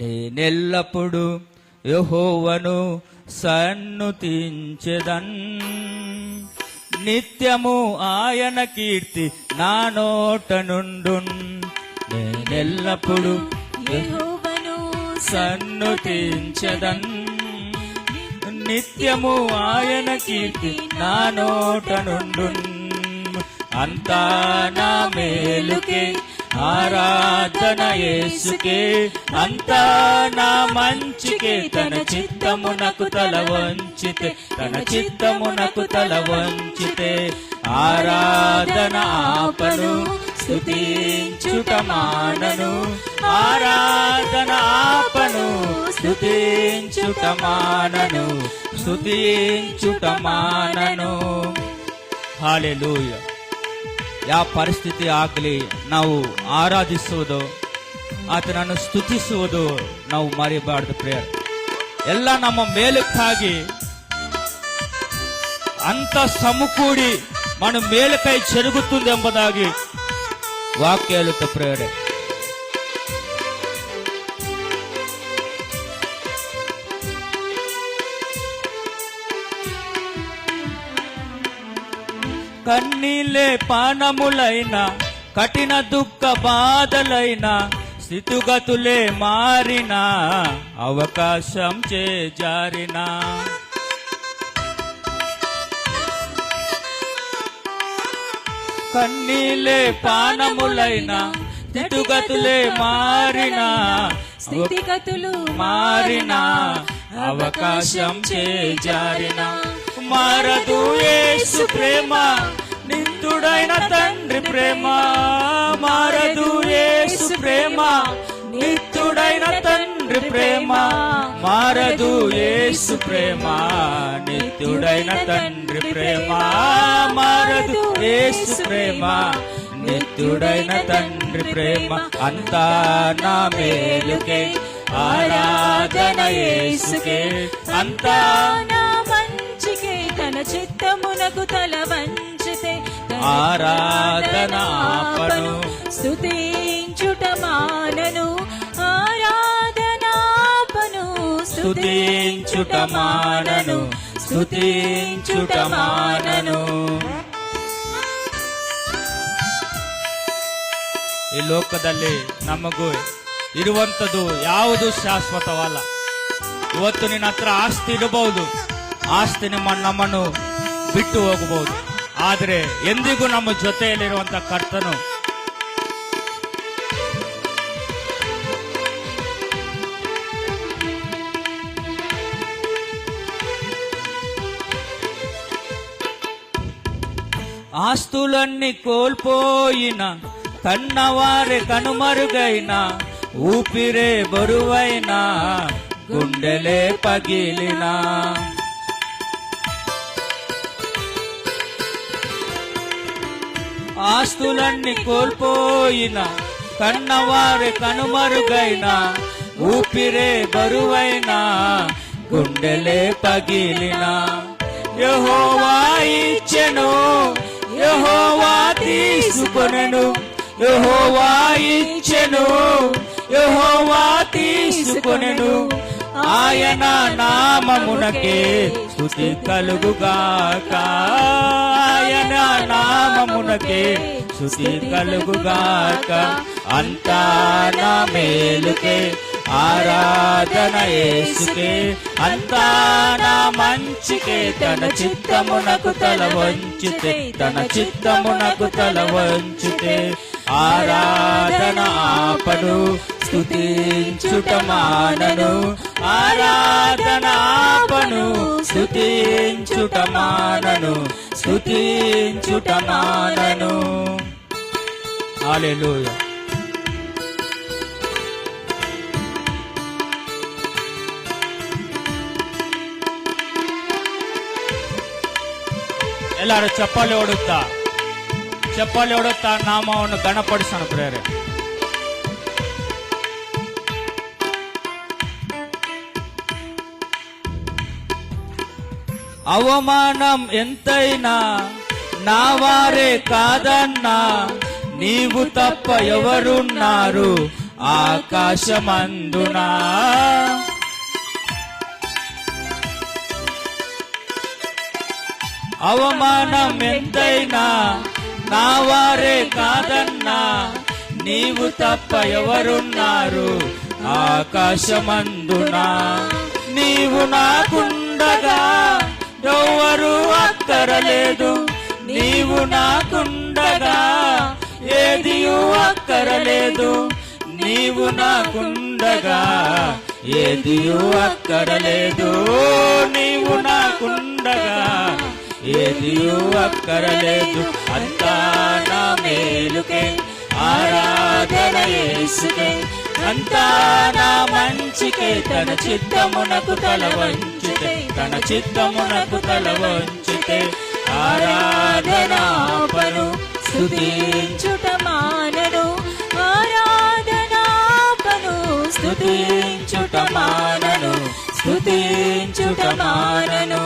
నేనెల్లప్పుడు యెహోవాను సన్నుతించెదన్. నిత్యము ఆయన కీర్తి నా నోట నుండున్. నేనెల్లప్పుడు యెహోవాను సన్నుతించెదన్. నిత్యము ఆయన కీర్తి నా నోట నుండున్. అంతా నా మేలుకే ఆరాధన యేసుకే, అంతా నా మంచికే. తన చిత్తమునకు తల వంచితే, తన చిత్తమునకు తల వంచితే ఆరాధన ఆపను, స్తుతించుట మానను. ఆరాధన ఆపను, స్తుతించుట మానను, స్తుతించుట ಮಾನನು. ಹಾಲೆಲೂಯಾ. ಯಾವ ಪರಿಸ್ಥಿತಿ ಆಗಲಿ ನಾವು ಆರಾಧಿಸುವುದು, ಆತನನ್ನು ಸ್ತುತಿಸುವುದು ನಾವು ಮರಿಬಾರ್ದು. ಪ್ರೇಯರ್ ಎಲ್ಲ ನಮ್ಮ ಮೇಲಕ್ಕಾಗಿ అంత సమకూడి మన మేలుకై జరుగుతుంది ఎంబుదాగి వాక్యాలతో ప్రేయర్. కన్నీలే పానములైన, కఠిన దుఃఖ బాధలైన, స్థితిగతులే మారిన, అవకాశం చేజారిన. కన్నీలే పానములైన, స్థితిగతులే మారిన, స్థితిగతులు మారిన, అవకాశం చేజారిన. మారదు యేసు ప్రేమ, నిత్యుడైన తండ్రి ప్రేమ. మారదు యేసు ప్రేమ, నిత్యుడైన తండ్రి ప్రేమ. మారదు యేసు ప్రేమ, నిత్యుడైన తండ్రి ప్రేమ. మారదు యేసు ప్రేమ, నిత్యుడైన తండ్రి ప్రేమ. అంతా నా మేలుకే ఆరాధన యేసుకే, అంతా నా మంచికే. తన చిత్తమునకు తల వంచితే ఆరాధన ఆపను, స్తుతించుట మానను. ఆరాధన ఆపను, స్తుతించుట మానను, స్తుతించుట మానను. ಈ ಲೋಕದಲ್ಲಿ ನಮಗೂ ಇರುವಂಥದ್ದು ಯಾವುದು ಶಾಶ್ವತವಲ್ಲ. ಇವತ್ತು ನಿನ್ನ ಹತ್ರ ಆಸ್ತಿ ಇರಬಹುದು, ಆಸ್ತಿ ನಮ್ಮನ್ನು ಬಿಟ್ಟು ಹೋಗಬಹುದು, ಆದರೆ ಎಂದಿಗೂ ನಮ್ಮ ಜೊತೆಯಲ್ಲಿರುವಂತ ಕರ್ತನು ఆస్తులన్నీ కోల్పోయిన, కన్నవారే కనుమరుగైన, ఊపిరే బరువైన, గుండెలే పగిలిన. ఆస్తులన్నీ కోల్పోయిన, కన్నవారే కనుమరుగైన, ఊపిరే బరువైన, గుండెలే పగిలిన. యెహోవా ఇచ్చెను, యెహోవా తీసుకొనెను. యెహోవా ఇచ్చెను, యెహోవా తీసుకొనెను. ఆయన నామమునకే స్తుతి కలుగుగాక. ఆయన నామమునకే స్తుతి కలుగుగాక. అంతా నా మేలుకే ఆరాధన యేసుకే, అంతా నా మంచికే. తన చిత్తమునకు తల వంచితే, తన చిత్తమునకు తల వంచితే ఆరాధన ఆపను, స్తుతించుట మానను. ఆరాధన ఆపను, స్తుతించుట మానను, స్తుతించుట మానను. హల్లెలూయా. ಎಲ್ಲರೂ ಚಪ್ಪಾಳೆ ಹೊಡುತ್ತಾ ನಾಮವನ್ನು ಗಣಪಡಿಸೋಣ ಪ್ರೇರೆ. అవమానం ఎంతైనా నా వారే కాదన్నా, నీవు తప్ప ఎవరున్నారు ఆకాశమందునా. అవమానం ఎంతైనా నా వారే కాదన్నా నీవు తప్ప ఎవరున్నారు ఆకాశమందునా నీవు నాకుండగా ఎవ్వరు అక్కరలేదు నీవు నాకుండగా ఏదియు అక్కరలేదు నీవు నాకుండగా ఏదియు అక్కరలేదు నీవు నాకుండగా ఏదియు అక్కరలేదు అంతా నా మేలుకే ఆరాధన యేసుకే అంతా నా మంచికే తన చిత్తమునకు తల వంచితే తన చిత్తమునకు తల వంచితే ఆరాధనాపను స్తుతించుట మానను ఆరాధనాపను స్తుతించుట మానను స్తుతించుట మానను